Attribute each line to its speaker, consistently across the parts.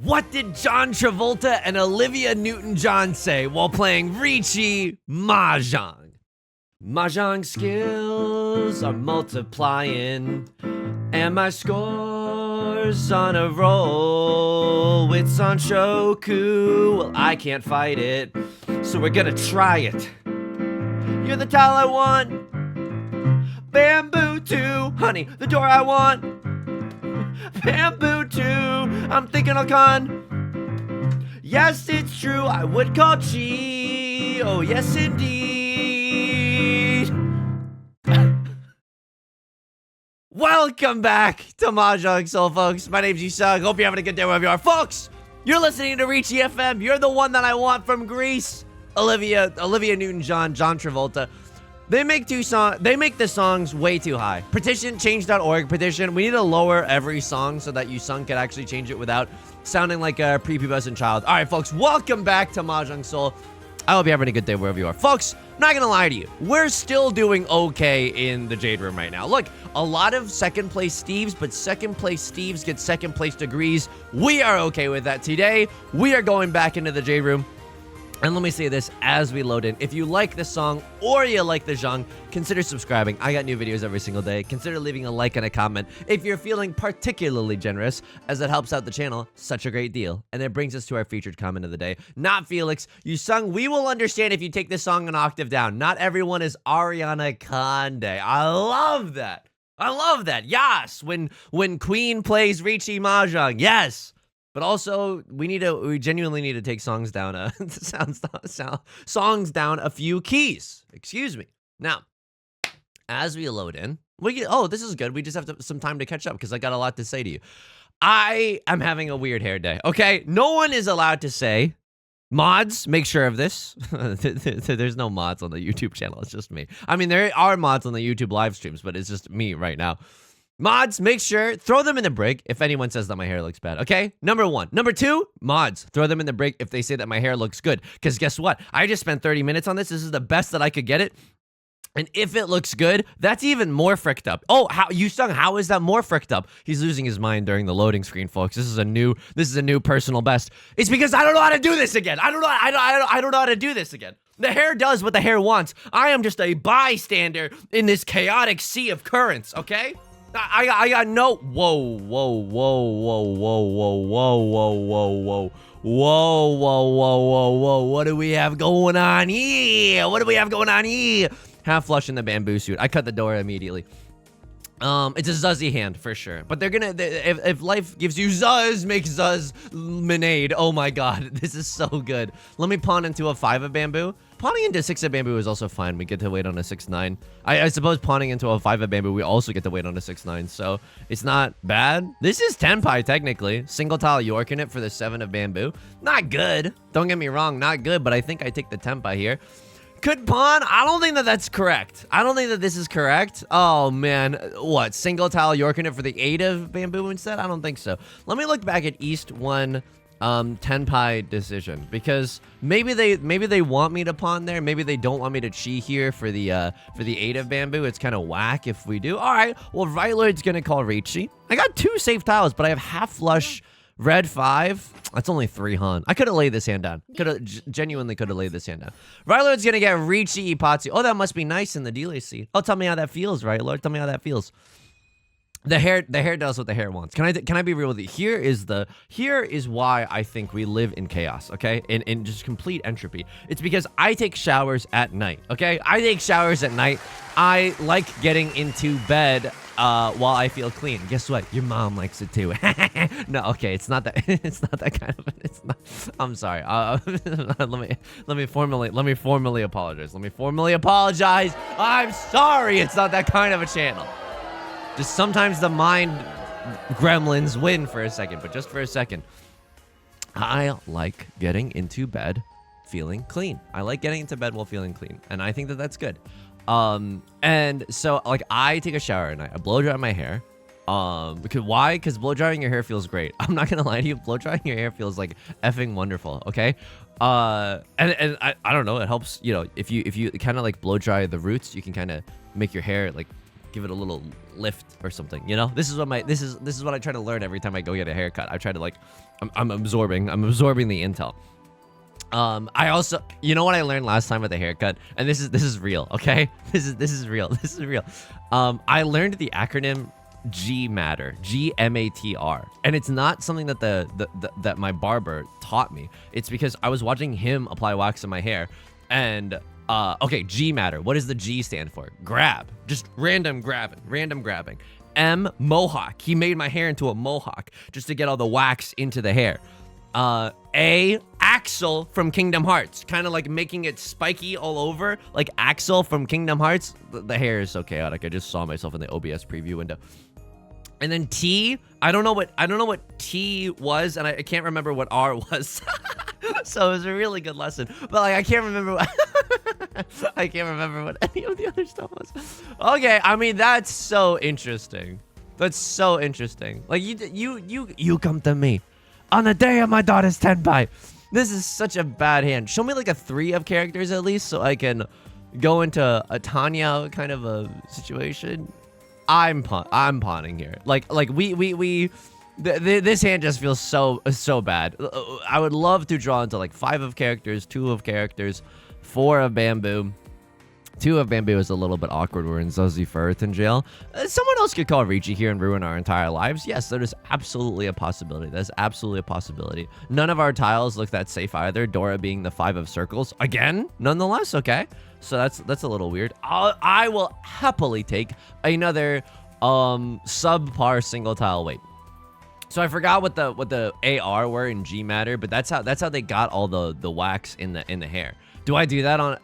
Speaker 1: What did John Travolta and Olivia Newton-John say while playing Riichi Mahjong? Mahjong skills are multiplying, and my score's on a roll. It's on Shoku, well I can't fight it, so we're gonna try it. You're the tile I want, bamboo too, honey, the door I want, bamboo too, I'm thinking I'll con. Yes, it's true, I would call chi, oh yes indeed. Welcome back to Mahjong Soul, folks. My name's Yusong. Hope you're having a good day wherever you are. Folks, you're listening to Riichi FM. You're the one that I want from Greece. Olivia Newton-John, John Travolta. They make the songs way too high. Petition, change.org petition. We need to lower every song so that Yusong can actually change it without sounding like a prepubescent child. All right, folks, welcome back to Mahjong Soul. I hope you're having a good day wherever you are. Folks, I'm not gonna lie to you. We're still doing okay in the Jade Room right now. Look, a lot of second place Steves, but second place Steves get second place degrees. We are okay with that. Today, we are going back into the Jade Room. And let me say this as we load in. If you like this song or you like the genre, consider subscribing. I got new videos every single day. Consider leaving a like and a comment if you're feeling particularly generous, as it helps out the channel. Such a great deal. And it brings us to our featured comment of the day. Not Felix. Yusong, we will understand if you take this song an octave down. Not everyone is Ariana Grande. I love that. I love that. Yes. When Queen plays Riichi Mahjong. Yes. But also, we genuinely need to take songs down, songs down a few keys. Excuse me. Now, as we load in, this is good. We just have some time to catch up because I got a lot to say to you. I am having a weird hair day, okay? No one is allowed to say, mods, make sure of this. There's no mods on the YouTube channel. It's just me. I mean, there are mods on the YouTube live streams, but it's just me right now. Mods, make sure, throw them in the brig if anyone says that my hair looks bad, okay? Number one. Number two, mods, throw them in the brig if they say that my hair looks good. Because guess what? I just spent 30 minutes on this. This is the best that I could get it. And if it looks good, that's even more fricked up. Oh, Yusong, how is that more fricked up? He's losing his mind during the loading screen, folks. This is a new personal best. It's because I don't know how to do this again. I don't know how to do this again. The hair does what the hair wants. I am just a bystander in this chaotic sea of currents, okay? I got no. Whoa. What do we have going on here? Half flush in the bamboo suit. I cut the door immediately. It's a Zuzzy hand for sure. But they're gonna, if life gives you Zuzz, make Zuzz lemonade. Oh my god, this is so good. Let me pawn into a 5 of bamboo. Pawning into 6 of bamboo is also fine. We get to wait on a 6-9. I suppose pawning into a 5 of bamboo, we also get to wait on a 6-9. So it's not bad. This is tenpai technically. Single tile York in it for the 7 of bamboo. Not good. Don't get me wrong, not good. But I think I take the tenpai here. Could pawn? I don't think that that's correct. I don't think that this is correct. Oh, man. What? Single tile York in it for the 8 of bamboo instead? I don't think so. Let me look back at East 1 tenpai decision. Because maybe they want me to pawn there. Maybe they don't want me to chi here for the 8 of bamboo. It's kind of whack if we do. All right. Well, Right Lord's going to call Riichi. I got 2 safe tiles, but I have half flush red 5. That's only 3 Han. I could have laid this hand down. Genuinely could have laid this hand down. Right Lord's gonna get Riichi Ipatsu. Oh, that must be nice in the delay seat. Oh, tell me how that feels, Right Lord. Tell me how that feels. The hair does what the hair wants. Can I be real with you? Here is why I think we live in chaos, okay? In just complete entropy. It's because I take showers at night, okay? I take showers at night. I like getting into bed while I feel clean. Guess what? Your mom likes it too. No, okay, it's not that. It's not that kind of. It's not. I'm sorry. Let me formally apologize. I'm sorry. It's not that kind of a channel. Just sometimes the mind gremlins win for a second, but just for a second. I like getting into bed feeling clean. I like getting into bed while feeling clean, and I think that that's good. And so like I take a shower at night. I blow dry my hair. Why? Because blow drying your hair feels great. I'm not gonna lie to you. Blow drying your hair feels like effing wonderful. Okay. And I don't know. It helps. You know, if you kind of like blow dry the roots, you can kind of make your hair like give it a little lift or something. You know, this is what I try to learn every time I go get a haircut. I try to like I'm absorbing the intel. I also, you know what I learned last time with the haircut, and this is real, okay? This is real. This is real. I learned the acronym GMATR, GMATR, and it's not something that that my barber taught me. It's because I was watching him apply wax in my hair, and okay, GMATR. What does the G stand for? Grab, just random grabbing. M, mohawk. He made my hair into a mohawk just to get all the wax into the hair. A, Axel from Kingdom Hearts, kind of like making it spiky all over, like Axel from Kingdom Hearts. The hair is so chaotic. I just saw myself in the OBS preview window. And then T, I don't know what T was, and I can't remember what R was. So it was a really good lesson, but like I can't remember what I can't remember what any of the other stuff was. Okay, I mean that's so interesting. That's so interesting. Like you come to me on the day of my daughter's tenpai. This is such a bad hand. Show me like a 3 of characters at least, so I can go into a Tanya kind of a situation. I'm pawning here. Like this hand just feels so bad. I would love to draw into like 5 of characters, 2 of characters, 4 of bamboo. 2 of bamboo is a little bit awkward. We're in Zuzzy Firth in jail. Someone else could call Riichi here and ruin our entire lives. Yes, that is absolutely a possibility. That's absolutely a possibility. None of our tiles look that safe either. Dora being the 5 of circles. Again, nonetheless, okay. So that's a little weird. I will happily take another subpar single tile weight. So I forgot what the AR were in GMATR, but that's how they got all the wax in the hair. Do I do that on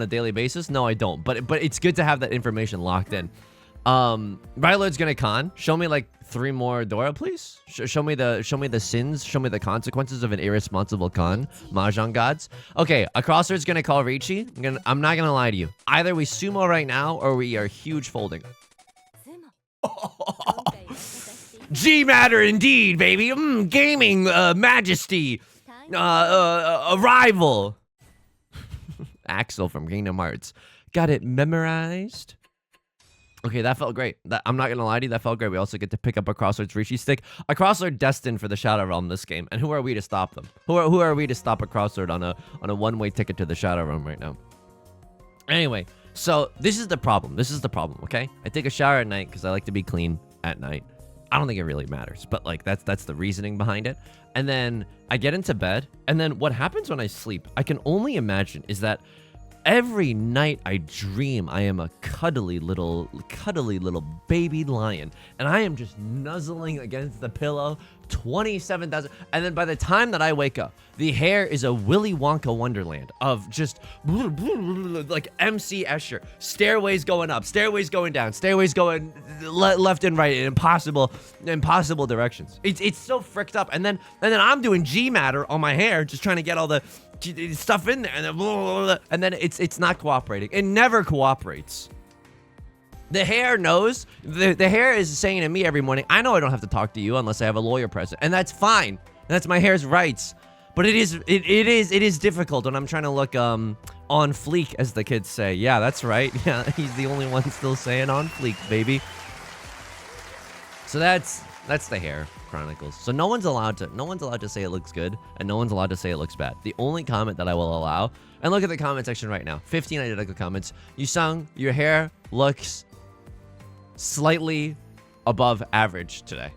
Speaker 1: a daily basis? No, I don't. But it's good to have that information locked in. Ryload's gonna con. Show me like 3 more Dora, please. Show me the sins. Show me the consequences of an irresponsible con. Mahjong gods. Okay, a crossword's gonna call Riichi. I'm not gonna lie to you. Either we sumo right now or we are huge folding. GMATR indeed, baby. Gaming majesty. Arrival. Axel from Kingdom Hearts. Got it memorized. Okay, that felt great. I'm not gonna lie to you, that felt great. We also get to pick up a Crossroads Riichi stick. A Crossroad destined for the Shadow Realm this game. And who are we to stop them? Who are we to stop a Crossroad on a one-way ticket to the Shadow Realm right now? Anyway, so this is the problem. Okay? I take a shower at night because I like to be clean at night. I don't think it really matters, but like that's the reasoning behind it. And then I get into bed, and then what happens when I sleep, I can only imagine, is that every night I dream I am a cuddly little baby lion, and I am just nuzzling against the pillow 27,000. And then by the time that I wake up, the hair is a Willy Wonka wonderland of just like MC Escher. Stairways going up, stairways going down, stairways going left and right in impossible directions. It's so fricked up. And then I'm doing GMATR on my hair, just trying to get all the stuff in there, and then it's not cooperating. It never cooperates. The hair knows. The hair is saying to me every morning, I know I don't have to talk to you unless I have a lawyer present, and that's fine. That's my hair's rights. But it is difficult when I'm trying to look on fleek, as the kids say. Yeah, that's right. Yeah, he's the only one still saying on fleek, baby. So that's the hair chronicles. So no one's allowed to say it looks good, and no one's allowed to say it looks bad. The only comment that I will allow, and look at the comment section right now. 15 identical comments. Yusong, your hair looks slightly above average today.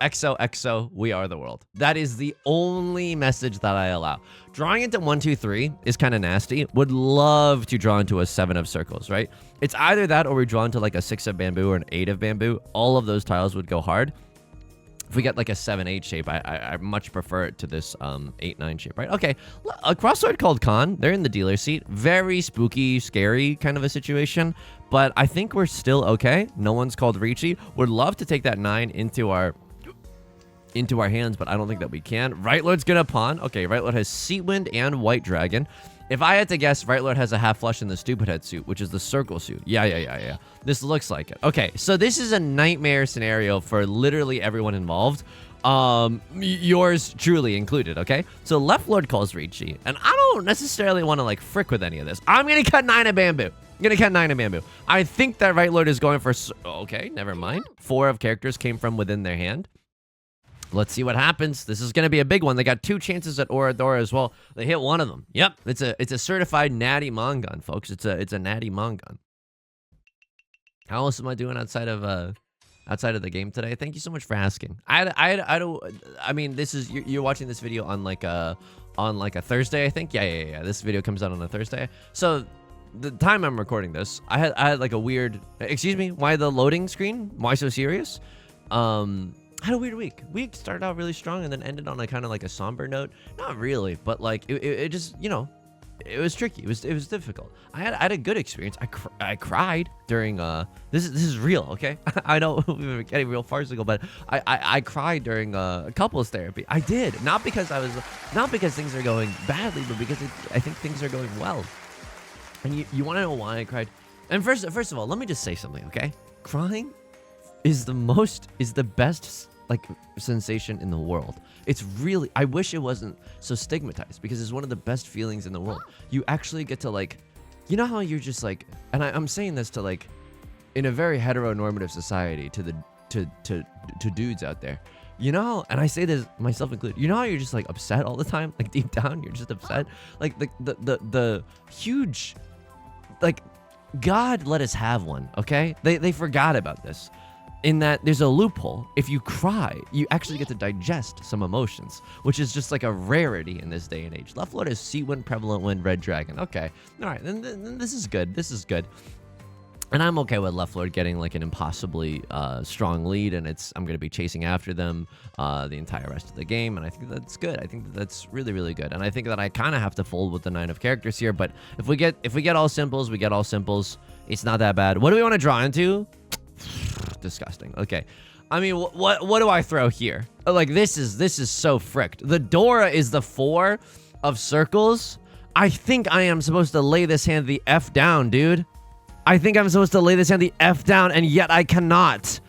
Speaker 1: XOXO, we are the world. That is the only message that I allow. Drawing into 1, 2, 3 is kind of nasty. Would love to draw into a 7 of circles, right? It's either that or we draw into like a 6 of bamboo or an 8 of bamboo. All of those tiles would go hard. If we get like a 7-8 shape, I much prefer it to this 8-9 shape, right? Okay, a crossword called Khan. They're in the dealer seat. Very spooky, scary kind of a situation. But I think we're still okay. No one's called Riichi. Would love to take that 9 into our hands, but I don't think that we can. Right Lord's gonna pawn. Okay, Right Lord has Seatwind and White Dragon. If I had to guess, Right Lord has a half flush in the Stupid Head suit, which is the circle suit. Yeah. This looks like it. Okay, so this is a nightmare scenario for literally everyone involved. Yours truly included, okay? So Left Lord calls Riichi, and I don't necessarily want to like frick with any of this. I'm gonna cut 9 of bamboo. I think that Right Lord is going for... Okay, never mind. 4 of characters came from within their hand. Let's see what happens. This is going to be a big one. They got 2 chances at Oradora as well. They hit one of them. Yep, it's a certified natty Mongun, folks. It's a natty Mongun. How else am I doing outside of the game today? Thank you so much for asking. I mean, this is you're watching this video on like a Thursday, I think. Yeah. This video comes out on a Thursday. So the time I'm recording this, I had like a weird. Excuse me. Why the loading screen? Why so serious? I had a weird week. Week started out really strong and then ended on a kind of like a somber note. Not really, but like it just, you know, it was tricky. It was difficult. I had a good experience. I cried during this is real, okay? I know we were getting real farcical, but I cried during couples therapy. I did, not because things are going badly, but because I think things are going well. And you want to know why I cried? And first of all, let me just say something, okay? Crying is the best like sensation in the world. It's really, I wish it wasn't so stigmatized because it's one of the best feelings in the world. You actually get to like, you know how you're just like, and I'm saying this to like, in a very heteronormative society to dudes out there. You know, and I say this myself included. You know how you're just like upset all the time, like deep down you're just upset. Like the huge, like God let us have one. Okay, they forgot about this. In that there's a loophole. If you cry, you actually get to digest some emotions, which is just like a rarity in this day and age. Left Lord is Sea Wind, Prevalent Wind, Red Dragon. Okay, all right, then this is good. This is good. And I'm okay with Left Lord getting like an impossibly strong lead, and I'm going to be chasing after them the entire rest of the game, and I think that's good. I think that's really, really good. And I think that I kind of have to fold with the 9 of characters here, but if we get all simples, we get all simples. It's not that bad. What do we want to draw into? Disgusting. Okay. I mean, what do I throw here? Like, this is so fricked. The Dora is the 4 of circles. I think I am supposed to lay this hand the F down, dude. I think I'm supposed to lay this hand the F down, and yet I cannot.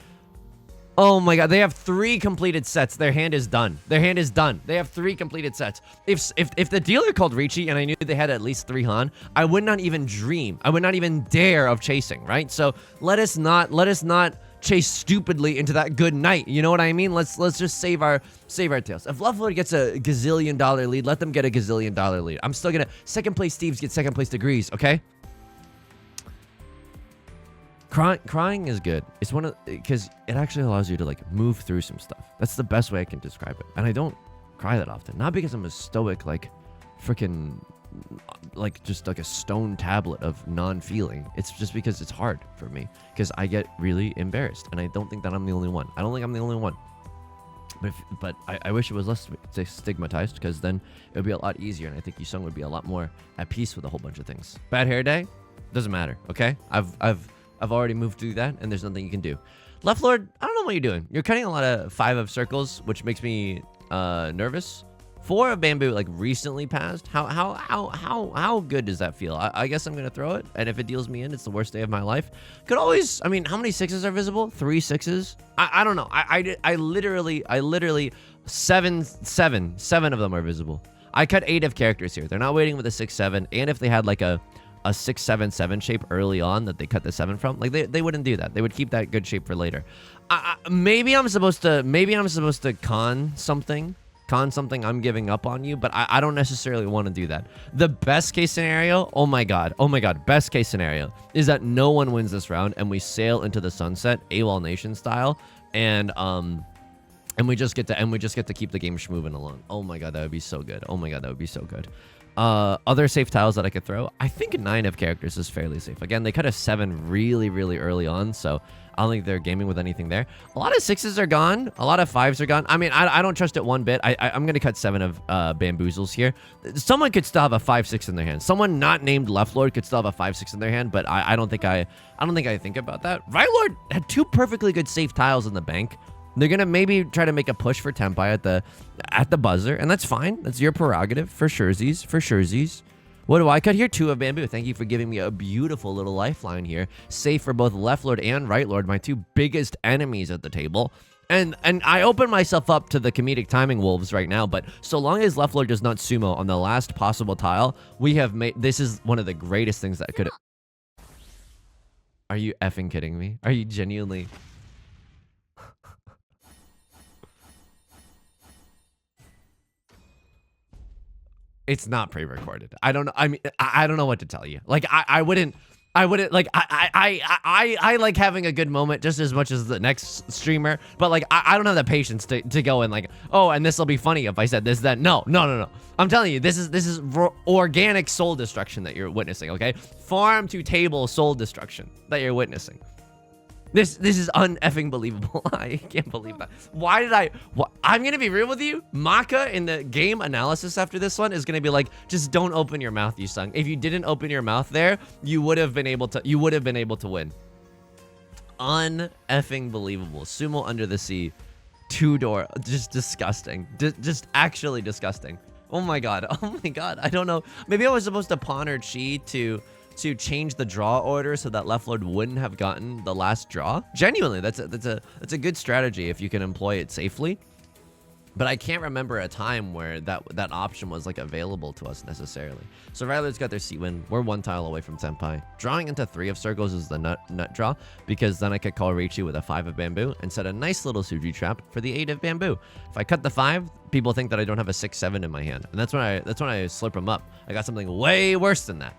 Speaker 1: Oh my god, they have 3 completed sets. Their hand is done. Their hand is done. They have 3 completed sets. If the dealer called Riichi and I knew they had at least 3 Han, I would not even dream. I would not even dare of chasing, right? So let us not chase stupidly into that good night. You know what I mean? Let's just save our tails. If Loveload gets a gazillion dollar lead, let them get a gazillion dollar lead. I'm still gonna second place Steves get second place degrees, okay? Crying is good. It's one of, because it actually allows you to like move through some stuff. That's the best way I can describe it. And I don't cry that often. Not because I'm a stoic, like freaking, like just like a stone tablet of non-feeling. It's just because it's hard for me. Because I get really embarrassed. And I don't think that I'm the only one. I don't think I'm the only one. But I wish it was less stigmatized, because then it would be a lot easier. And I think Yusong would be a lot more at peace with a whole bunch of things. Bad hair day? Doesn't matter, okay? I've already moved through that, and there's nothing you can do. Left Lord, I don't know what you're doing. You're cutting a lot of 5 of circles, which makes me nervous. 4 of bamboo, like recently passed. How good does that feel? I guess I'm gonna throw it, and if it deals me in, it's the worst day of my life. Could always, I mean, how many 6s are visible? 3 6s? I don't know. I literally 7 of them are visible. I cut 8 of characters here. They're not waiting with a 6-7, and if they had like a 6-7-7 shape early on that they cut the 7 from, like they wouldn't do that. They would keep that good shape for later. Maybe I'm supposed to con something I'm giving up on you, but I don't necessarily want to do that. The best case scenario, oh my god, best case scenario is that no one wins this round and we sail into the sunset AWOL Nation style, and we just get to keep the game schmoving along. Oh my god, that would be so good. Oh my god, that would be so good. Other safe tiles that I could throw. I think 9 of characters is fairly safe. Again, they cut a 7 really, really early on, so I don't think they're gaming with anything there. A lot of 6s are gone. A lot of 5s are gone. I mean, I don't trust it one bit. I'm going to cut 7 of bamboozles here. Someone could still have a 5-6 in their hand. Someone not named Left Lord could still have a 5-6 in their hand, but I don't think I think about that. Right Lord had 2 perfectly good safe tiles in the bank. They're gonna maybe try to make a push for Tempai at the buzzer, and that's fine. That's your prerogative, for surezies. What do I cut here? 2 of bamboo. Thank you for giving me a beautiful little lifeline here. Safe for both Left Lord and Right Lord, my 2 biggest enemies at the table. And I open myself up to the comedic timing wolves right now, but so long as Left Lord does not sumo on the last possible tile, we have made, this is one of the greatest things that could. Are you effing kidding me? Are you genuinely? It's not pre-recorded. I don't know. I mean, I don't know what to tell you. Like, I wouldn't like, I like having a good moment just as much as the next streamer, but like, I don't have the patience to go and like, oh, and this will be funny if I said this, then no. I'm telling you, this is organic soul destruction that you're witnessing, okay? Farm to table soul destruction that you're witnessing. This is uneffing believable. I can't believe that. Why did I'm gonna be real with you. Maka in the game analysis after this one is gonna be like, just don't open your mouth, Yusong. If you didn't open your mouth there, you would have been able to win. Uneffing believable. Sumo under the sea, 2-door, just disgusting. Just actually disgusting. Oh my god. Oh my god. I don't know. Maybe I was supposed to pawn her chi to change the draw order so that left lord wouldn't have gotten the last draw. Genuinely, that's a good strategy if you can employ it safely. But I can't remember a time where that option was like available to us necessarily. So Ryler's got their seat win. We're 1 tile away from Senpai. Drawing into 3 of circles is the nut draw, because then I could call Riichi with a 5 of bamboo and set a nice little Suji trap for the 8 of bamboo. If I cut the 5, people think that I don't have a 6-7 in my hand, and that's when I slurp them up. I got something way worse than that.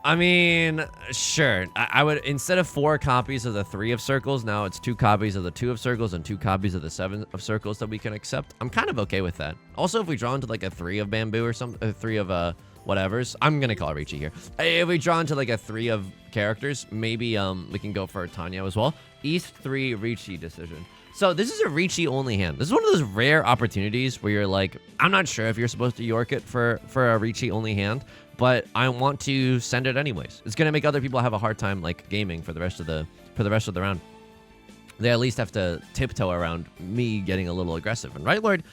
Speaker 1: I mean, sure. I would, instead of 4 copies of the 3 of circles, now it's 2 copies of the 2 of circles and 2 copies of the 7 of circles that we can accept. I'm kind of okay with that. Also, if we draw into like a 3 of bamboo or something, 3 of whatevers, I'm gonna call Riichi here. If we draw into like a 3 of characters, maybe we can go for Tanya as well. East 3 Riichi decision. So this is a Riichi only hand. This is one of those rare opportunities where you're like, I'm not sure if you're supposed to York it for a Riichi only hand, but I want to send it anyways. It's gonna make other people have a hard time like gaming for the rest of the round. They at least have to tiptoe around me getting a little aggressive. And Right Lord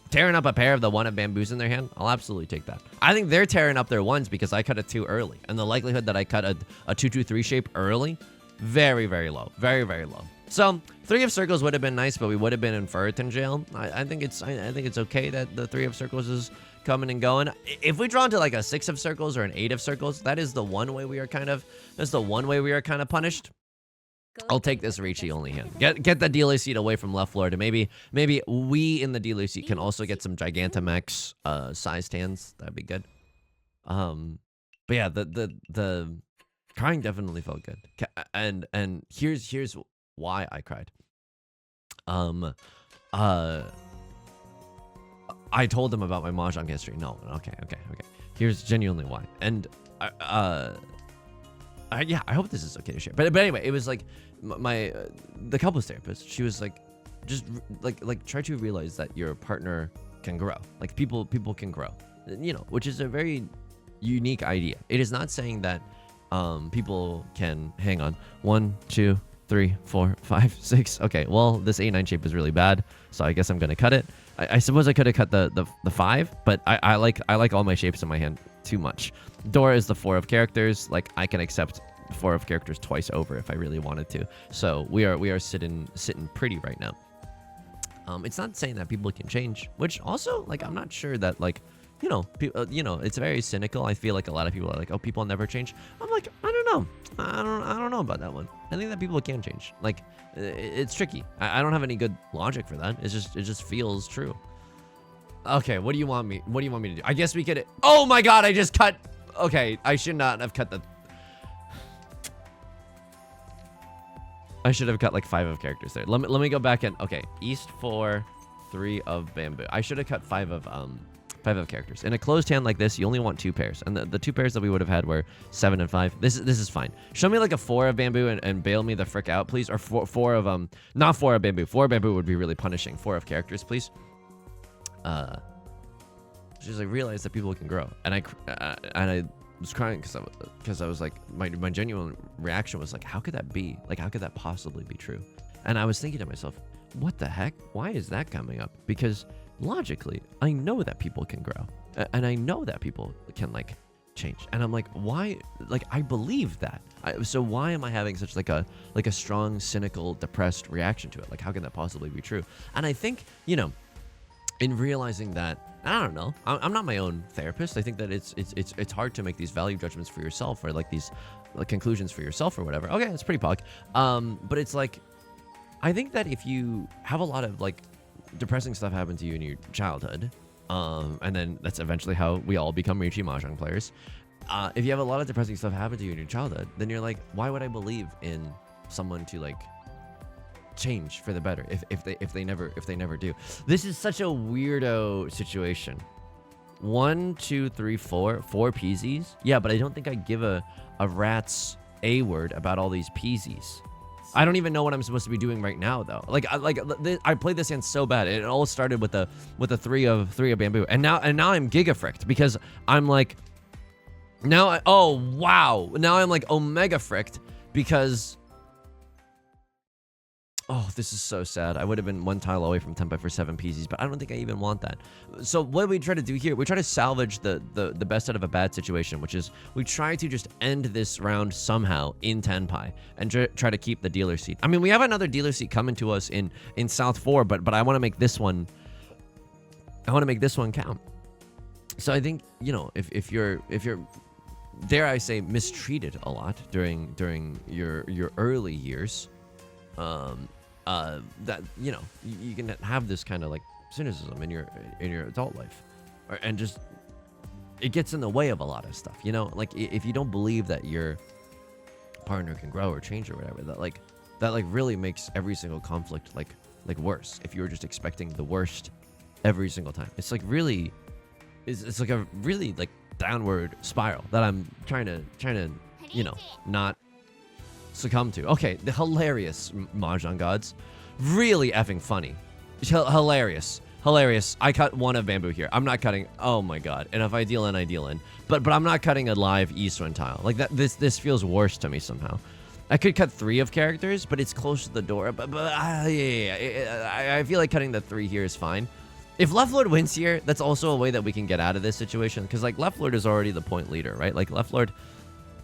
Speaker 1: tearing up a pair of the 1 of bamboos in their hand, I'll absolutely take that. I think they're tearing up their 1s because I cut a 2 early, and the likelihood that I cut a 2-2-3 shape early, very, very low. Very, very low. So 3 of circles would have been nice, but we would have been in Furriton jail. I think it's okay that the 3 of circles is coming and going. If we draw into like a 6 of circles or an 8 of circles, that is the one way we are kind of punished. I'll take this Riichi only hand. Get the delay seat away from left lord, and maybe we in the delay seat can also get some Gigantamax sized hands. That'd be good. But yeah, the crying definitely felt good. And here's why I cried. I told him about my Mahjong history. No, okay. Here's genuinely why. And yeah, I hope this is okay to share. But anyway, it was like the couples therapist. She was like, just like try to realize that your partner can grow. Like people can grow, you know, which is a very unique idea. It is not saying that people can hang on 1, 2, 3, 4, 5, 6. Okay, well, this A9 shape is really bad, so I guess I'm gonna cut it. I suppose I could have cut the 5, but I like all my shapes in my hand too much. Dora is the 4 of characters. Like I can accept 4 of characters twice over if I really wanted to. So we are sitting pretty right now. It's not saying that people can change, which also like I'm not sure that like you know it's very cynical. I feel like a lot of people are like, oh, people never change. I'm like, I don't know. I don't know about that one. I think that people can change. Like it's tricky. I don't have any good logic for that. It just feels true. Okay, what do you want me to do? I guess we could. Oh my god, I just cut. Okay, I should not have cut the. I should have cut like 5 of characters there. Let me go back and okay, East 4, 3 of bamboo. I should have cut 5 of characters. In a closed hand like this, you only want 2 pairs, and the 2 pairs that we would have had were 7 and 5. This is fine. Show me like a 4 of bamboo and bail me the frick out, please. Or 4 of not 4 of bamboo. 4 of bamboo would be really punishing. 4 of characters, please. Just like realized that people can grow, and I was crying because I was like my genuine reaction was like, how could that be? Like how could that possibly be true? And I was thinking to myself, what the heck? Why is that coming up? Because logically, I know that people can grow, and I know that people can like change, and I'm like, why? Like I believe that. So why am I having such like a strong, cynical, depressed reaction to it? Like how can that possibly be true? And I think in realizing that, I don't know, I'm not my own therapist. I think that it's hard to make these value judgments for yourself, or like these conclusions for yourself or whatever. Okay, it's pretty pog. But it's like, I think that if you have a lot of like depressing stuff happen to you in your childhood, And then that's eventually how we all become Riichi Mahjong players. If you have a lot of depressing stuff happen to you in your childhood, then you're like, why would I believe in someone to like change for the better if they never do? This is such a weirdo situation. 1, 2, 3, 4 peasies. Yeah, but I don't think I give a rat's a word about all these peasies. I don't even know what I'm supposed to be doing right now, though. I played this hand so bad. It all started with a 3 of bamboo, and now I'm giga-fricked because I'm like, oh wow, now I'm like omega fricked because, oh, this is so sad. I would have been 1 tile away from Tenpai for 7 peasies, but I don't think I even want that. So what we try to do here, we try to salvage the best out of a bad situation, which is we try to just end this round somehow in Tenpai and try to keep the dealer seat. I mean, we have another dealer seat coming to us in South 4, but I want to make this one, count. So I think, you know, if you're dare I say mistreated a lot during your early years, that, you know, you can have this kind of like cynicism in your adult life, and just it gets in the way of a lot of stuff, you know, like if you don't believe that your partner can grow or change or whatever, that really makes every single conflict like worse. If you're just expecting the worst every single time, it's like really it's like a really like downward spiral that I'm trying to you know, not succumb to. Okay, the hilarious Mahjong gods, really effing funny, hilarious. I cut 1 of bamboo here. I'm not cutting. Oh my god! And if I deal in, I deal in. But I'm not cutting a live east-wind tile like that. This feels worse to me somehow. I could cut 3 of characters, but it's close to the door. But yeah, I feel like cutting the 3 here is fine. If Left Lord wins here, that's also a way that we can get out of this situation, because like Left Lord is already the point leader, right? Like Left Lord,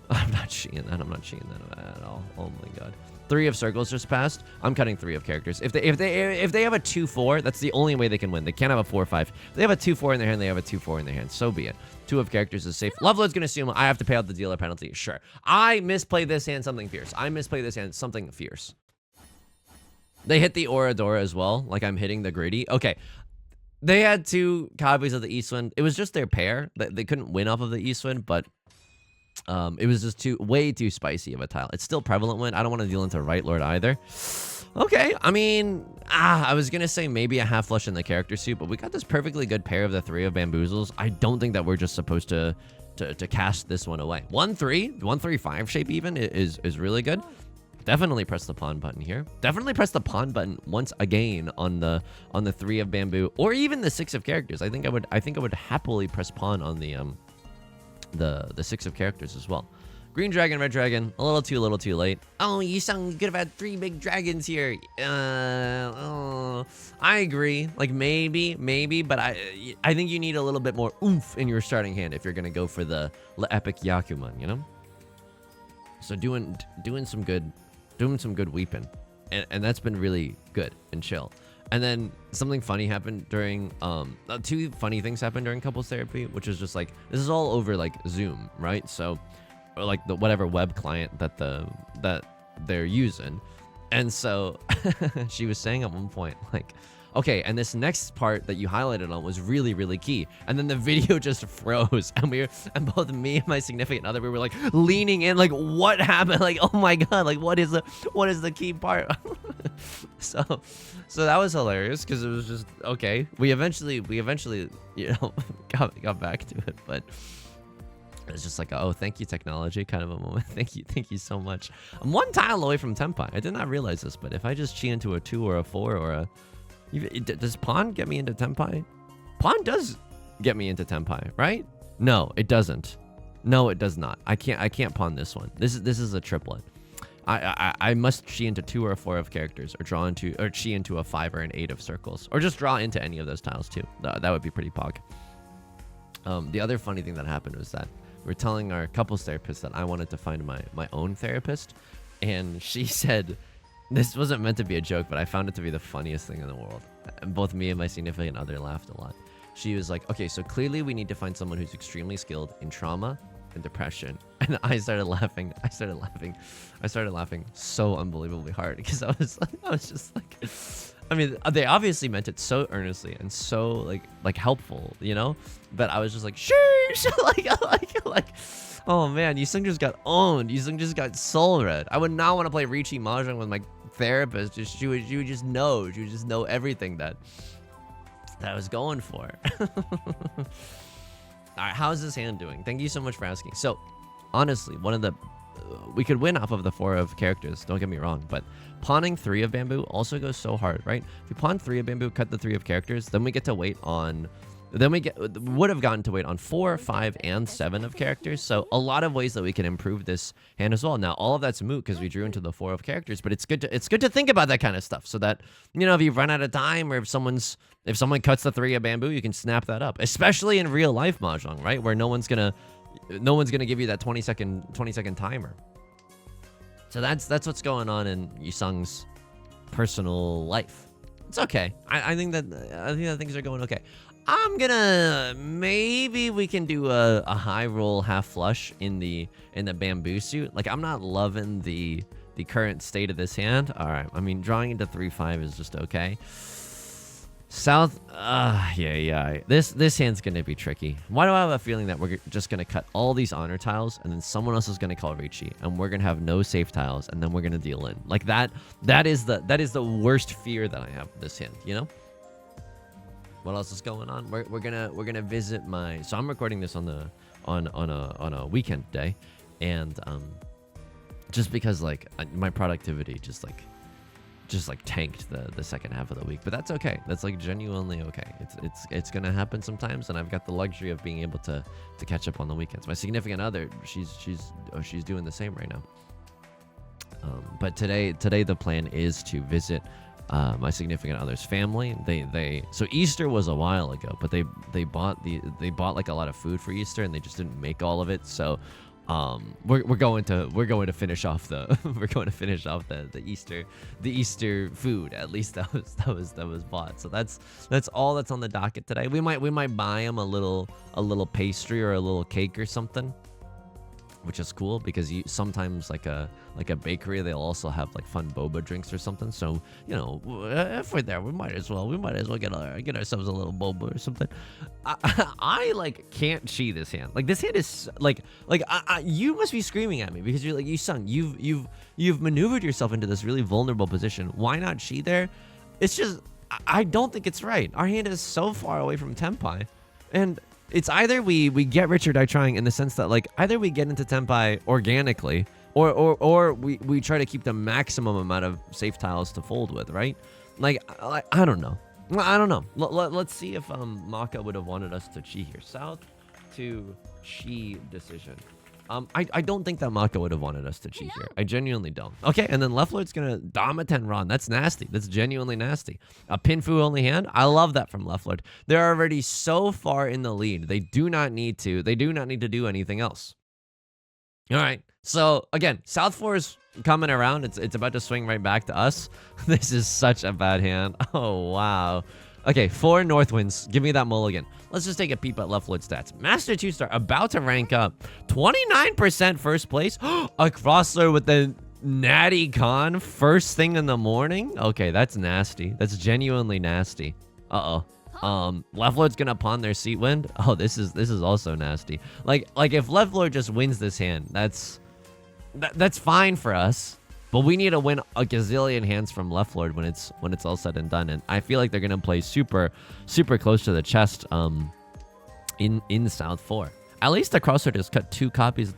Speaker 1: I'm not cheating that at all. Oh my god. 3 of circles just passed. I'm cutting 3 of characters. If they have a 2-4, that's the only way they can win. They can't have a 4-5. If they have a 2-4 in their hand, they have a 2-4 in their hand. So be it. 2 of characters is safe. Love Lord's gonna assume I have to pay out the dealer penalty. Sure. I misplayed this hand something fierce. They hit the Oradora as well. Like I'm hitting the Greedy. Okay. They had 2 copies of the Eastwind. It was just their pair. They couldn't win off of the Eastwind, but it was just way too spicy of a tile. It's still prevalent win. I don't want to deal into Right Lord either. Okay, I mean, I was gonna say maybe a half flush in the character suit, but we got this perfectly good pair of the 3 of bamboozles. I don't think that we're just supposed to cast this one away. 1-3, 1-3-5 shape even is really good. Definitely press the pawn button here. Definitely press the pawn button once again on the 3 of bamboo, or even the 6 of characters. I think I would happily press pawn on the 6 of characters as well. Green dragon, red dragon, a little too late. Oh, Yusong, you could have had 3 big dragons here. I agree. Like maybe, but I think you need a little bit more oomph in your starting hand if you're gonna go for the epic Yakuman, you know. So doing some good weeping, and that's been really good and chill. And then something funny happened during 2 funny things happened during couples therapy, which is just like, this is all over like Zoom, right? So, or like the whatever web client that they're using. And so she was saying at one point, like, okay, and this next part that you highlighted on was really, really key. And then the video just froze, and both me and my significant other, we were like leaning in, like, what happened? Like, oh my god, like what is the key part? so that was hilarious because it was just okay. We eventually, you know, got back to it, but it's just like, oh, thank you, technology, kind of a moment. Thank you so much. I'm 1 tile away from Tenpai. I did not realize this, but if I just chi into a 2 or a 4 or a... Does pawn get me into Tenpai? Pawn does get me into Tenpai, right? No, it doesn't. No, it does not. I can't pawn this one. This is a triplet. I must chi into 2 or 4 of characters, or chi into a 5 or an 8 of circles, or just draw into any of those tiles too. That would be pretty pog. The other funny thing that happened was that we're telling our couples therapist that I wanted to find my own therapist, and she said, this wasn't meant to be a joke, but I found it to be the funniest thing in the world. And both me and my significant other laughed a lot. She was like, okay, so clearly we need to find someone who's extremely skilled in trauma and depression. And I started laughing so unbelievably hard because I was just like, I mean, they obviously meant it so earnestly and so like helpful, you know. But I was just like, sheesh, like, oh man, Yusong just got owned. Yusong just got soul read. I would not want to play Riichi Mahjong with my therapist. She would just know. She would just know everything that I was going for. All right, how's this hand doing? Thank you so much for asking. So, honestly, one of the we could win off of the 4 of characters. Don't get me wrong, but pawning 3 of bamboo also goes so hard, right? If we pawn 3 of bamboo, cut the 3 of characters, then we get to wait on. Then we would have gotten to wait on 4, 5, and 7 of characters. So a lot of ways that we can improve this hand as well. Now all of that's moot because we drew into the 4 of characters, but it's good to think about that kind of stuff so that, you know, if you run out of time or if someone cuts the 3 of bamboo, you can snap that up. Especially in real life mahjong, right? Where no one's gonna give you that 20-second timer. So that's what's going on in Yusong's personal life. It's okay. I think that things are going okay. I'm gonna maybe we can do a high roll half flush in the bamboo suit. Like I'm not loving the current state of this hand. All right, I mean drawing into 3-5 is just okay. South, yeah. This hand's gonna be tricky. Why do I have a feeling that we're just gonna cut all these honor tiles and then someone else is gonna call Riichi and we're gonna have no safe tiles and then we're gonna deal in like that. That is the worst fear that I have with this hand. You know. What else is going on? We're gonna visit my. So I'm recording this on a weekend day, and just because like my productivity just tanked the second half of the week, but that's okay. That's like genuinely okay. It's gonna happen sometimes, and I've got the luxury of being able to catch up on the weekends. My significant other, she's doing the same right now. But today the plan is to visit my significant other's family. So Easter was a while ago, but they bought like a lot of food for Easter, and they just didn't make all of it. So we're going to finish off the Easter food. At least that was bought. So that's all that's on the docket today. We might buy them a little pastry or a little cake or something, which is cool because sometimes like a bakery, they'll also have like fun boba drinks or something. So, you know, if we're there, we might as well get ourselves a little boba or something. I like can't chi this hand. Like this hand is like you must be screaming at me because you're like, Yusong, you've maneuvered yourself into this really vulnerable position. Why not chi there? It's just I don't think it's right. Our hand is so far away from Tenpai, and it's either we get rich or die trying, in the sense that like either we get into Tenpai organically or we try to keep the maximum amount of safe tiles to fold with, right? Like I don't know. Let's see if Maka would have wanted us to chi here. South to chi decision. I don't think that Maka would have wanted us to chi here. I genuinely don't. Okay, and then left lord's gonna Dama 10 Ron. That's nasty. That's genuinely nasty. A Pinfu only hand. I love that from left lord. They're already so far in the lead. They do not need to do anything else. All right. So again, South 4 is coming around. It's about to swing right back to us. This is such a bad hand. Oh wow. Okay, 4 North winds. Give me that mulligan. Let's just take a peep at left lord stats. Master 2-star, about to rank up. 29% first place. A crosser with the Natty Con first thing in the morning. Okay, that's nasty. That's genuinely nasty. Left lord's gonna pawn their seat wind. Oh, this is also nasty. Like if left lord just wins this hand, that's fine for us. But we need to win a gazillion hands from left lord when it's all said and done. And I feel like they're gonna play super close to the chest in South 4. At least the crossword has cut 2 copies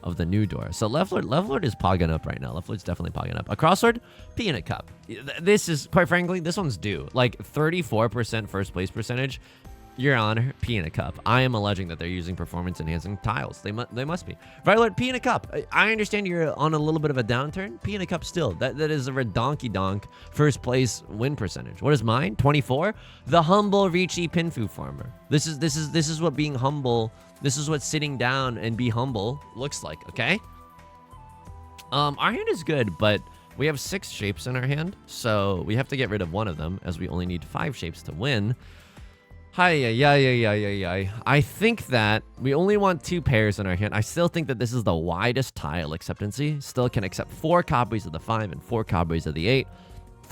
Speaker 1: of the new door. So left lord is pogging up right now. Left lord's definitely pogging up. A crossword, peanut cup. This is, quite frankly, this one's due. Like 34% first place percentage. Your Honor, peanut cup. I am alleging that they're using performance enhancing tiles. They must be. Right lord, peanut cup. I understand you're on a little bit of a downturn. Peanut cup still. That is a redonky donk first place win percentage. What is mine? 24. The humble Riichi Pinfu farmer. This is what being humble. This is what sitting down and be humble looks like, okay? Our hand is good, but we have 6 shapes in our hand, so we have to get rid of one of them, as we only need 5 shapes to win. I think that we only want 2 pairs in our hand. I still think that this is the widest tile acceptancy. Still can accept 4 copies of the 5 and 4 copies of the 8.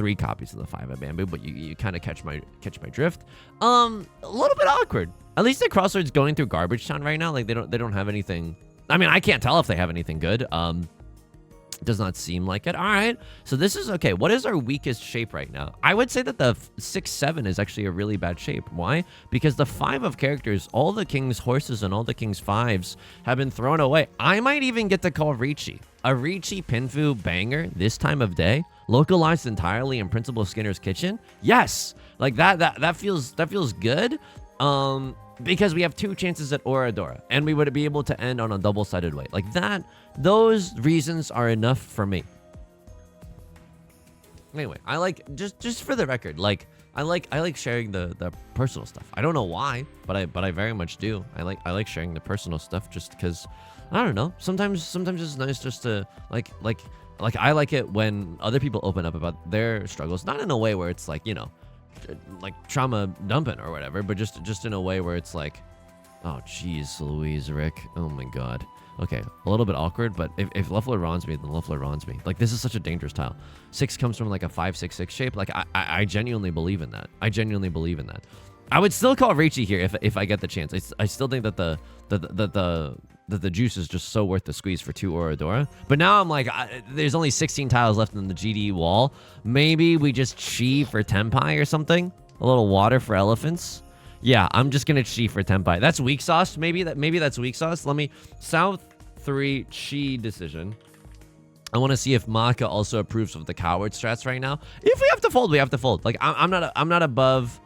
Speaker 1: 3 copies of the 5 of bamboo, but you kind of catch my drift. A little bit awkward. At least the Crossroads going through Garbage Town right now. Like they don't have anything. I mean, I can't tell if they have anything good. Does not seem like it. All right, so this is okay. What is our weakest shape right now? I would say that the 6-7 is actually a really bad shape. Why? Because the 5 of characters, all the king's horses and all the king's 5s have been thrown away. I might even get to call Riichi. A Riichi Pinfu banger this time of day, localized entirely in Principal Skinner's kitchen. Yes, like that feels good. Because we have 2 chances at Oradora, and we would be able to end on a double-sided way. Like that, those reasons are enough for me. Anyway, I like, just for the record, like, I like sharing the personal stuff. I don't know why, but I very much do. I like sharing the personal stuff just because, I don't know, sometimes it's nice just to, like I like it when other people open up about their struggles, not in a way where it's like, you know, like trauma dumping or whatever, but just in a way where it's like, oh jeez Louise, Rick, oh my god. Okay, a little bit awkward, but if Left Lord Ron's me, then Left Lord Ron's me. Like, this is such a dangerous tile. 6 comes from like a 5-6-6 shape. Like, I genuinely believe in that. I genuinely believe in that. I would still call Riichi here if I get the chance. I still think that the juice is just so worth the squeeze for 2 Oradora. But now I'm like, there's only 16 tiles left in the GD wall. Maybe we just chi for Tenpai or something. A little water for elephants. Yeah, I'm just gonna chi for Tenpai. That's weak sauce. Maybe that's weak sauce. Let me South 3 chi decision. I want to see if Maka also approves of the coward strats right now. If we have to fold, we have to fold. Like I'm not above.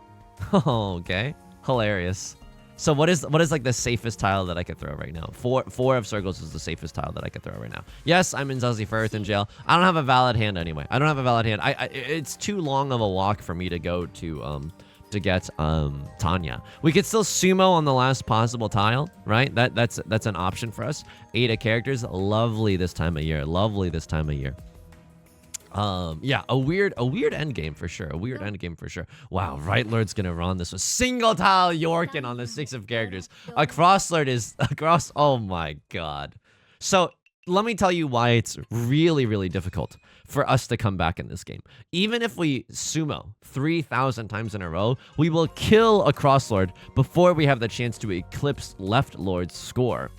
Speaker 1: Oh, okay, hilarious. So what is like the safest tile that I could throw right now? 4 of circles is the safest tile that I could throw right now. Yes, I'm in Zazie Firth in jail. I don't have a valid hand anyway. I don't have a valid hand. It's too long of a walk for me to go to get Tanya. We could still sumo on the last possible tile, right? That's an option for us. 8 of characters, lovely this time of year. Lovely this time of year. Yeah, a weird end game for sure. A weird end game for sure. Wow, Right Lord's gonna run this with single tile Yorkin on the 6 of characters. A Cross Lord is across. Oh my god. So let me tell you why it's really, really difficult for us to come back in this game. Even if we sumo 3,000 times in a row, we will kill a Cross Lord before we have the chance to eclipse Left Lord's score.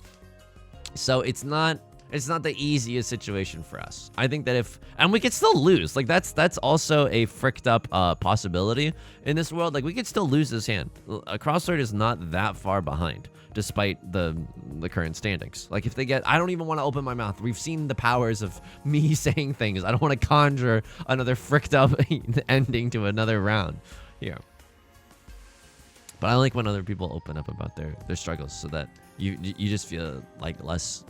Speaker 1: So it's not the easiest situation for us. I think that and we could still lose. Like that's also a fricked up possibility in this world. Like we could still lose this hand. A Crossword is not that far behind, despite the current standings. Like if they get, I don't even want to open my mouth. We've seen the powers of me saying things. I don't want to conjure another fricked up ending to another round here. But I like when other people open up about their struggles, so that you just feel like less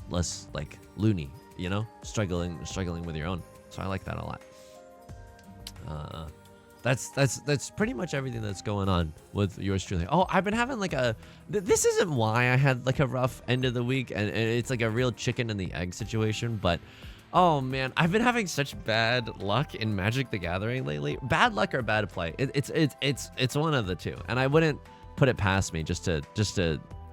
Speaker 1: like loony, you know, struggling with your own. So I like that a lot. That's pretty much everything that's going on with yours truly. Oh, I've been having like this isn't why I had like a rough end of the week, and it's like a real chicken and the egg situation, but oh man, I've been having such bad luck in Magic the Gathering lately. Bad luck or bad play. It's one of the two, and I wouldn't put it past me just to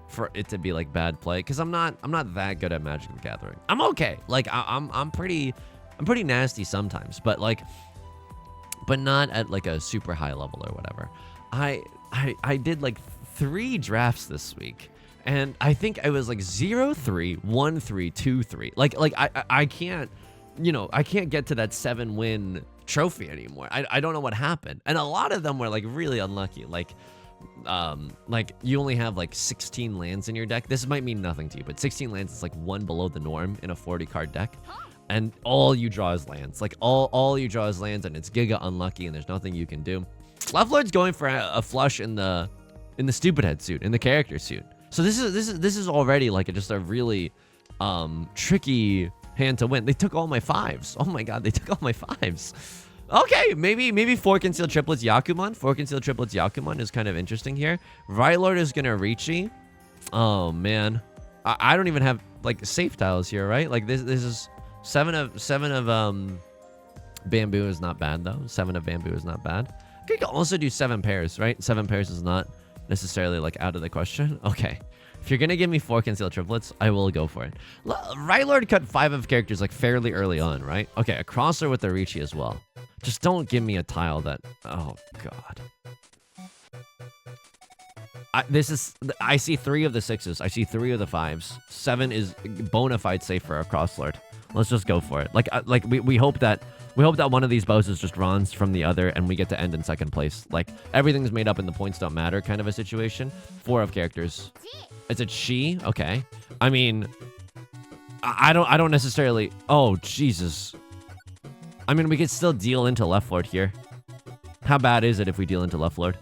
Speaker 1: for it to be like bad play, because I'm not that good at Magic the Gathering. I'm okay. Like I'm pretty nasty sometimes, but not at like a super high level or whatever. I did like 3 drafts this week, and I think I was like 0-3, 1-3, 2-3. Like I can't, I can't get to that 7-win trophy anymore. I don't know what happened, and a lot of them were like really unlucky. Like you only have like 16 lands in your deck. This might mean nothing to you, but 16 lands is like 1 below the norm in a 40 card deck. And all you draw is lands. Like all you draw is lands, and it's giga unlucky, and there's nothing you can do. Left Lord's going for a flush in the stupid head suit, in the character suit. So this is already like just a really tricky hand to win. They took all my 5s. Oh my god, they took all my 5s. Okay, maybe 4 concealed triplets Yakuman. 4 concealed triplets Yakuman is kind of interesting here. Right Lord is gonna Riichi. Oh man, I don't even have like safe tiles here, right? Like this is 7 of bamboo is not bad though. 7 of bamboo is not bad. You could also do 7 pairs, right? 7 pairs is not necessarily like out of the question. Okay, if you're gonna give me 4 concealed triplets, I will go for it. Right Lord cut 5 of characters like fairly early on, right? Okay, a crosser with the Riichi as well. Just don't give me a tile that... Oh, God. I see 3 of the 6s. I see 3 of the 5s. 7 is bona fide safe for a crosslord. Let's just go for it. We hope that one of these bosses just runs from the other and we get to end in 2nd place. Like, everything's made up and the points don't matter kind of a situation. 4 of characters. It's a chi? Okay. I mean, I don't necessarily... Oh, Jesus. I mean, we could still deal into left lord here. How bad is it if we deal into left lord?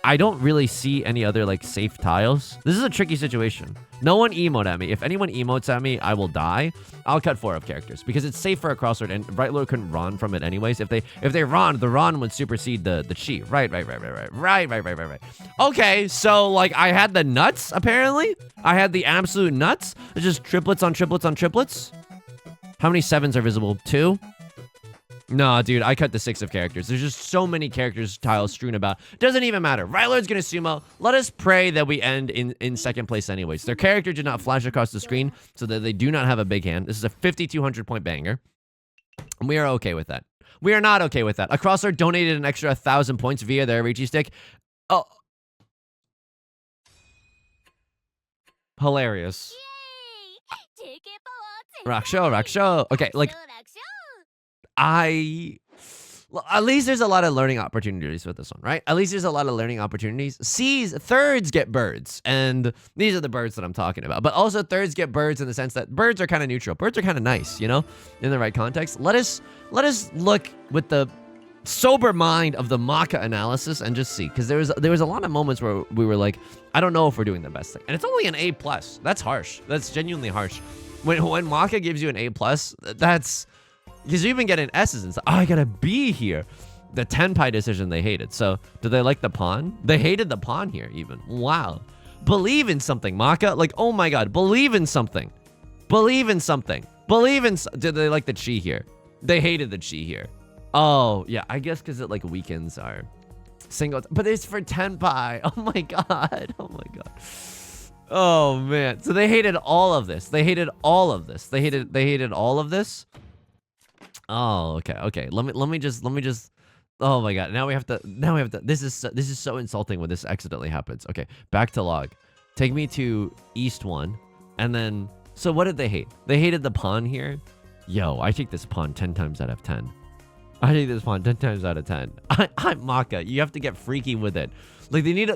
Speaker 1: I don't really see any other, like, safe tiles. This is a tricky situation. No one emote at me. If anyone emotes at me, I will die. I'll cut 4 of characters because it's safe for a crossword, and right lord couldn't run from it anyways. If they run, the run would supersede the chi. Right. Okay, so, like, I had the nuts, apparently. I had the absolute nuts. It's just triplets on triplets on triplets. How many 7s are visible? 2? No, dude, I cut the 6 of characters. There's just so many characters tiles strewn about. Doesn't even matter. Right Lord's gonna sumo. Let us pray that we end in 2nd place anyways. Their character did not flash across the screen, so that they do not have a big hand. This is a 5,200 point banger. And we are okay with that. We are not okay with that. A crosser donated an extra 1,000 points via their Riichi stick. Oh. Hilarious. Raksho. Okay, like... Well, at least there's a lot of learning opportunities with this one, right? At least there's a lot of learning opportunities. C's, thirds get birds, and these are the birds that I'm talking about. But also thirds get birds in the sense that birds are kind of neutral. Birds are kind of nice, you know, in the right context. Let us look with the sober mind of the Maka analysis and just see, because there was a lot of moments where we were like, I don't know if we're doing the best thing, and it's only an A+. That's harsh. That's genuinely harsh. When Maka gives you an A+, that's... Because you've been getting S's and stuff. Oh, I got a B here. The Tenpai decision they hated. So, do they like the pawn? They hated the pawn here, even. Wow. Believe in something, Maka. Like, oh my god. Believe in something. Believe in something. Did they like the chi here? They hated the chi here. Oh, yeah. I guess because it, like, weakens our single... But it's for Tenpai. Oh my god. Oh my god. Oh, man. So, they hated all of this. They hated all of this. They hated all of this. Oh, okay. Let me just. Oh my god. Now we have to. This is so insulting when this accidentally happens. Okay, back to log. Take me to East 1, and then. So what did they hate? They hated the pawn here. Yo, I take this pawn 10 times out of 10. I take this pawn 10 times out of 10. I'm Maka. You have to get freaky with it. Like they need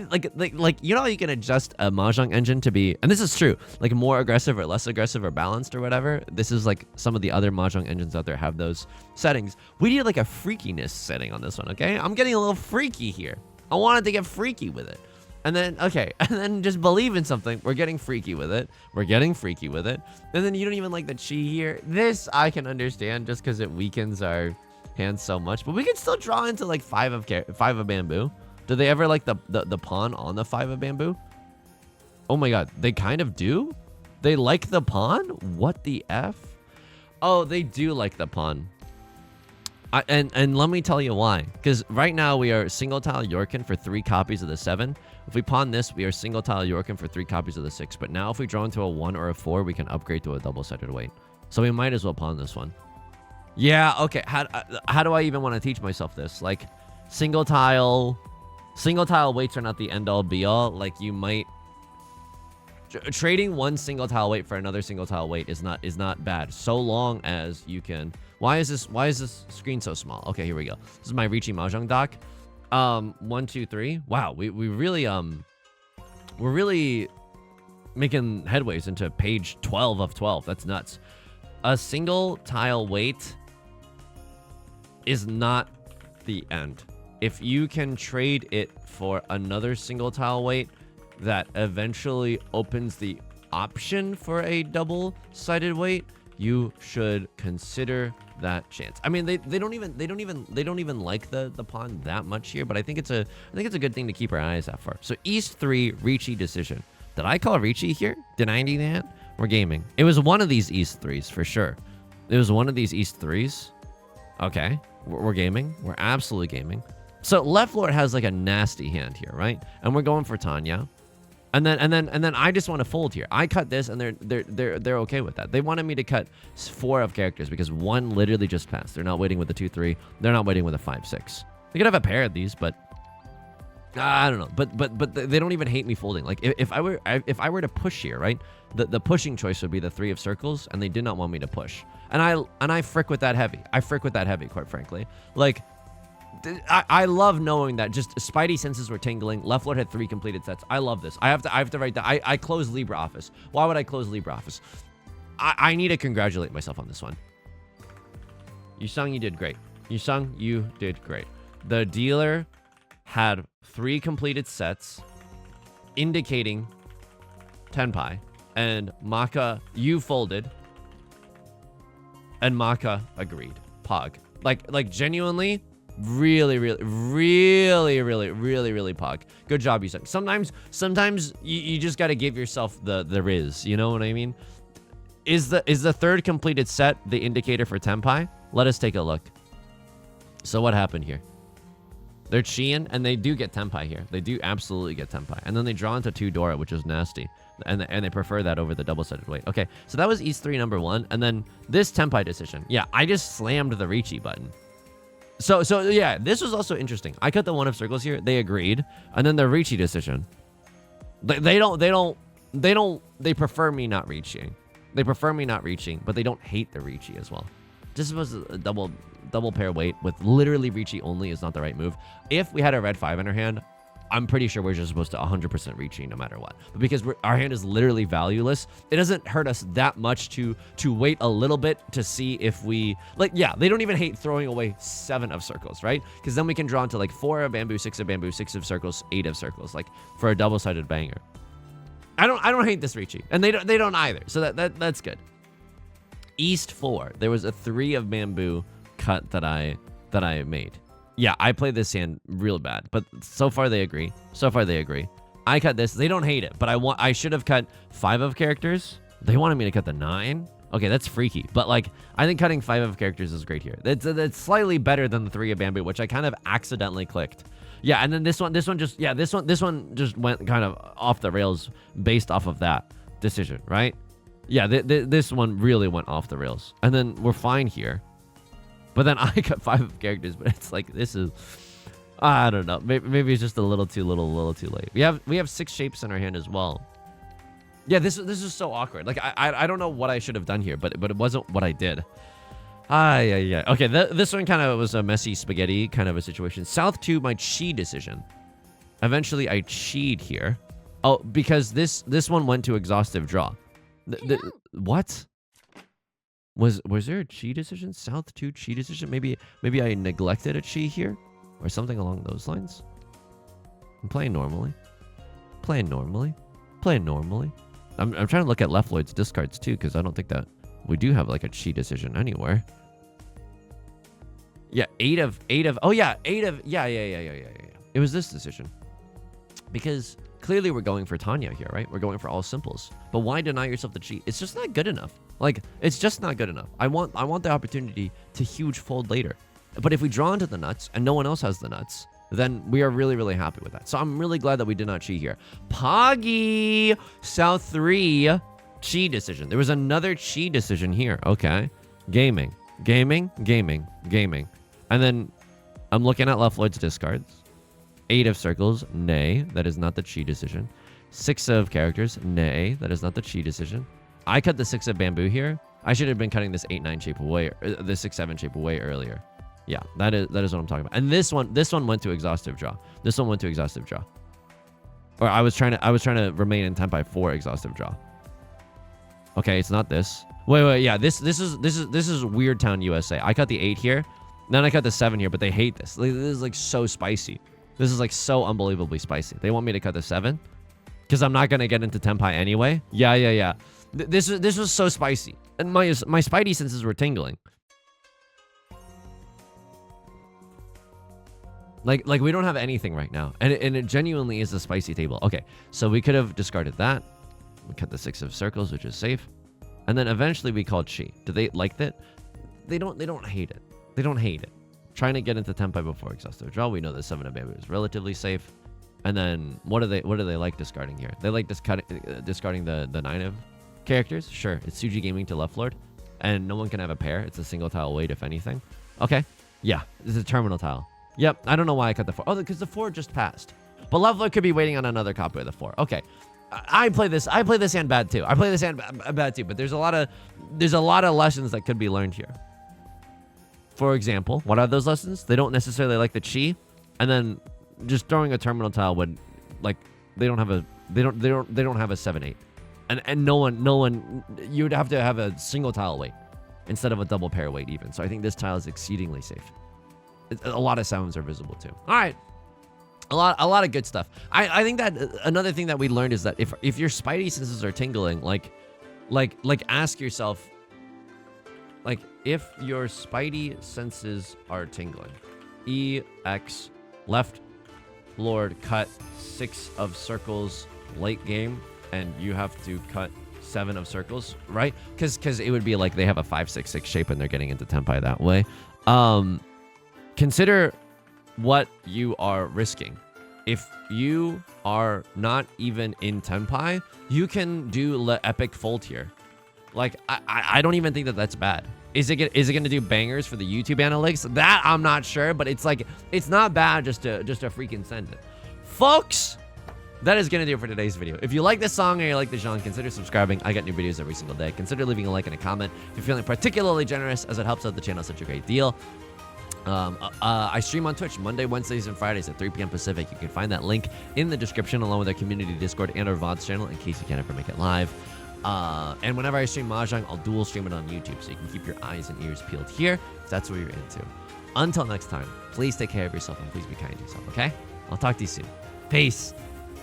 Speaker 1: like you know how you can adjust a Mahjong engine to be, and this is true, like more aggressive or less aggressive or balanced or whatever. This is like some of the other Mahjong engines out there have those settings. We need like a freakiness setting on this one, okay? I'm getting a little freaky here. I wanted to get freaky with it. And then, okay, and then just believe in something. We're getting freaky with it. And then you don't even like the chi here. This I can understand just because it weakens our hands so much. But we can still draw into like 5 of bamboo. Do they ever like the pawn on the 5 of bamboo? Oh my god, they kind of do? They like the pawn? What the F? Oh, they do like the pawn. And let me tell you why. Because right now we are single tile Yorkin for 3 copies of the 7. If we pawn this, we are single tile Yorkin for 3 copies of the 6. But now if we draw into a 1 or a 4, we can upgrade to a double-sided weight. So we might as well pawn this one. Yeah, okay. How do I even want to teach myself this? Like, single tile weights are not the end-all be-all. Like, you might... Trading one single tile weight for another single tile weight is not bad, so long as you can... Why is this screen so small? Okay, here we go. This is my Riichi Mahjong doc. 1, 2, 3. Wow, we're really making headways into page 12 of 12. That's nuts. A single tile weight is not the end. If you can trade it for another single tile weight that eventually opens the option for a double-sided weight, you should consider that chance. I mean, they don't even like the pawn that much here, but I think it's a good thing to keep our eyes out for. So East 3 Riichi decision. Did I call Riichi here? Did I do that? We're gaming. It was one of these East 3s for sure. It was one of these East 3s. Okay, we're gaming. We're absolutely gaming. So left lord has like a nasty hand here, right? And we're going for Tanya. And then I just want to fold here. I cut this, and they're okay with that. They wanted me to cut 4 of characters because 1 literally just passed. They're not waiting with a 2-3. They're not waiting with a 5-6. They could have a pair of these, but I don't know. But they don't even hate me folding. Like if I were to push here, right? The pushing choice would be the 3 of circles, and they did not want me to push. And I frick with that heavy. I frick with that heavy, quite frankly. Like. I love knowing that just spidey senses were tingling. Left Lord had 3 completed sets. I love this. I have to write that. I closed Libra Office. Why would I close Libra Office? I need to congratulate myself on this one. Yusong, you did great. Yusong, you did great. The dealer had 3 completed sets, indicating Tenpai, and Maka, you folded, and Maka agreed. Pog. Like genuinely. Really pog. Good job, Yusong. Sometimes you just got to give yourself the riz. You know what I mean? Is the 3rd completed set the indicator for Tenpai? Let us take a look. So what happened here? They're Chian, and they do get Tenpai here. They do absolutely get Tenpai. And then they draw into 2 Dora, which is nasty. And they prefer that over the double-sided weight. Okay, so that was East 3 number 1. And then this Tenpai decision. Yeah, I just slammed the Riichi button. So yeah, this was also interesting. I cut the 1 of circles here. They agreed, and then the Riichi decision. They prefer me not reaching. They prefer me not reaching, but they don't hate the Riichi as well. Just supposed to double pair weight with literally Riichi only is not the right move. If we had a red 5 in our hand, I'm pretty sure we're just supposed to 100% reaching no matter what. But because our hand is literally valueless, it doesn't hurt us that much to wait a little bit to see if we... Like, yeah, they don't even hate throwing away 7 of circles, right? Because then we can draw into like 4 of bamboo, 6 of bamboo, 6 of circles, 8 of circles, like for a double-sided banger. I don't hate this Riichi, and they don't either. So that's good. East 4, there was a 3 of bamboo cut that I made. Yeah, I played this hand real bad, but so far they agree. I cut this. They don't hate it, but I should have cut 5 of characters. They wanted me to cut the 9. Okay, that's freaky, but like I think cutting 5 of characters is great here. That's slightly better than the 3 of bamboo, which I kind of accidentally clicked. Yeah, and then this one just went kind of off the rails based off of that decision, right? Yeah, this one really went off the rails, and then we're fine here. But then I cut 5 of characters, but it's like, this is, I don't know. Maybe it's just a little too late. We have 6 shapes in our hand as well. Yeah, this is so awkward. Like, I don't know what I should have done here, but it wasn't what I did. Yeah. Okay, this one kind of was a messy spaghetti kind of a situation. South 2, my chi decision. Eventually, I chi'd here. Oh, because this one went to exhaustive draw. What? Was there a chi decision? South 2 chi decision? Maybe I neglected a chi here? Or something along those lines? I'm playing normally. I'm trying to look at Left Lloyd's discards too, because I don't think that we do have like a chi decision anywhere. Yeah, 8 of oh yeah, 8 of yeah. It was this decision. Because clearly we're going for Tanya here, right? We're going for all simples. But why deny yourself the chi? It's just not good enough. Like, it's just not good enough. I want the opportunity to huge fold later. But if we draw into the nuts and no one else has the nuts, then we are really happy with that. So I'm really glad that we did not chi here. Poggy! South 3 chi decision. There was another chi decision here. Okay. Gaming. And then I'm looking at Left Lloyd's discards. 8 of circles. Nay. That is not the chi decision. 6 of characters. Nay. That is not the chi decision. I cut the 6 of bamboo here. I should have been cutting this 8-9 shape away, the 6-7 shape way earlier. Yeah, that is what I'm talking about. And this one went to exhaustive draw. Or I was trying to remain in Tenpai for exhaustive draw. Okay, it's not this. Wait, yeah, this is Weird Town USA. I cut the 8 here, then I cut the 7 here, but they hate this. This is like so spicy. This is like so unbelievably spicy. They want me to cut the 7 because I'm not gonna get into Tenpai anyway. Yeah. This was so spicy, and my spidey senses were tingling. Like we don't have anything right now, and it genuinely is a spicy table. Okay, so we could have discarded that. We cut the 6 of circles, which is safe, and then eventually we called chi. Do they like that? They don't hate it. Trying to get into Tenpai before exhaustive draw. We know the 7 of bamboo is relatively safe. And then what do they like discarding here? They like discarding the 9 of characters. Sure, it's Suji Gaming to Left Lord, and no one can have a pair. It's a single tile weight if anything. Okay, yeah, this is a terminal tile. Yep, I don't know why I cut the 4. Oh, because the 4 just passed. But Left Lord could be waiting on another copy of the 4. Okay, I play this hand bad too. I play this hand bad too. But there's a lot of lessons that could be learned here. For example, what are those lessons? They don't necessarily like the chi, and then just throwing a terminal tile would, like, they don't have a 7/8, and no one you would have to have a single tile weight instead of a double pair weight even. So I think this tile is exceedingly safe. A lot of sounds are visible too. All right. A lot of good stuff. I think that another thing that we learned is that if your spidey senses are tingling, like ask yourself, like, if your spidey senses are tingling, EX left Lord cut 6 of circles late game, and you have to cut 7 of circles, right? Because it would be like they have a 5-6-6 shape and they're getting into Tenpai that way. Consider what you are risking. If you are not even in Tenpai, you can do epic fold here. Like, I don't even think that that's bad. Is it gonna do bangers for the YouTube analytics? That I'm not sure, but it's like, it's not bad just to freaking send it. Folks, that is gonna do it for today's video. If you like this song or you like the genre, consider subscribing. I got new videos every single day. Consider leaving a like and a comment if you're feeling particularly generous, as it helps out the channel such a great deal. I stream on Twitch Monday, Wednesdays, and Fridays at 3 p.m. Pacific. You can find that link in the description, along with our community Discord and our VODs channel, in case you can't ever make it live. And whenever I stream Mahjong, I'll dual stream it on YouTube, so you can keep your eyes and ears peeled here if that's what you're into. Until next time, please take care of yourself and please be kind to yourself, okay? I'll talk to you soon. Peace.